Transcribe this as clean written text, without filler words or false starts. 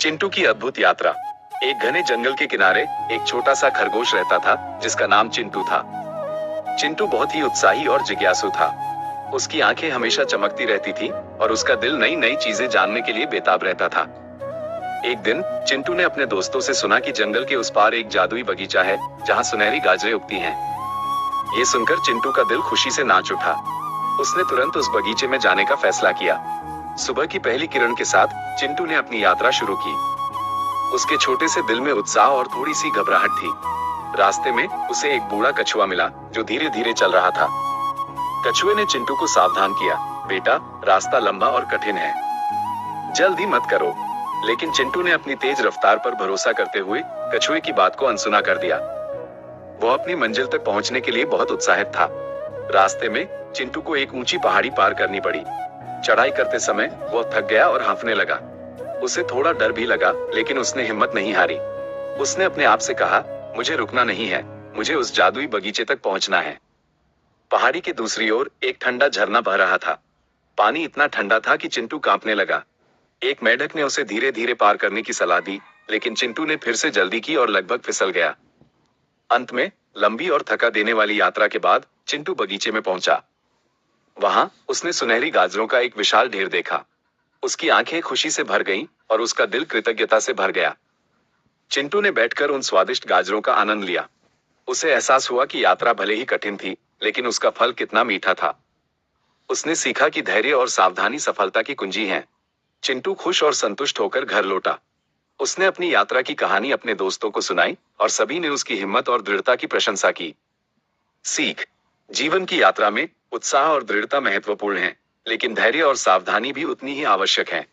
चिंटू की अद्भुत यात्रा। एक घने जंगल के किनारे एक छोटा सा खरगोश रहता था जिसका नाम चिंटू था। चिंटू बहुत ही उत्साही और जिज्ञासु था। उसकी आंखें हमेशा चमकती रहती थी और उसका दिल नई नई चीजें जानने के लिए बेताब रहता था। एक दिन चिंटू ने अपने दोस्तों से सुना कि जंगल के उस पार एक जादुई बगीचा है जहाँ सुनहरी गाजरें उगती हैं। ये सुनकर चिंटू का दिल खुशी से नाच उठा। उसने तुरंत उस बगीचे में जाने का फैसला किया। सुबह की पहली किरण के साथ चिंटू ने अपनी यात्रा शुरू की। उसके छोटे से दिल में उत्साह और थोड़ी सी घबराहट थी। रास्ते में उसे एक बूढ़ा कछुआ मिला जो धीरे धीरे चल रहा था। कछुए ने चिंटू को सावधान किया, बेटा, रास्ता लंबा और कठिन है, जल्दी मत करो। लेकिन चिंटू ने अपनी तेज रफ्तार पर भरोसा करते हुए कछुए की बात को अनसुना कर दिया। वो अपनी मंजिल तक पहुंचने के लिए बहुत उत्साहित था। रास्ते में चिंटू को एक ऊंची पहाड़ी पार करनी पड़ी। चढ़ाई करते समय वो थक गया और हांफने लगा। उसे थोड़ा डर भी लगा, लेकिन उसने हिम्मत नहीं हारी। उसने अपने आप से कहा, मुझे रुकना नहीं है, मुझे उस जादुई बगीचे तक पहुंचना है। पहाड़ी के दूसरी ओर एक ठंडा झरना बह रहा था। पानी इतना ठंडा था कि चिंटू कांपने लगा। एक मेंढक ने उसे धीरे धीरे पार करने की सलाह दी, लेकिन चिंटू ने फिर से जल्दी की और लगभग फिसल गया। अंत में लंबी और थका देने वाली यात्रा के बाद चिंटू बगीचे में पहुंचा। वहां उसने सुनहरी गाजरों का एक विशाल ढेर देखा। उसकी आंखें खुशी से भर गईं और उसका दिल कृतज्ञता से भर गया। चिंटू ने बैठकर उन स्वादिष्ट गाजरों का आनंद लिया। उसे एहसास हुआ कि यात्रा भले ही कठिन थी, लेकिन उसका फल कितना मीठा था। उसने सीखा कि धैर्य और सावधानी सफलता की कुंजी है। चिंटू खुश और संतुष्ट होकर घर लौटा। उसने अपनी यात्रा की कहानी अपने दोस्तों को सुनाई और सभी ने उसकी हिम्मत और दृढ़ता की प्रशंसा की। सीख: जीवन की यात्रा में उत्साह और दृढ़ता महत्वपूर्ण है, लेकिन धैर्य और सावधानी भी उतनी ही आवश्यक है।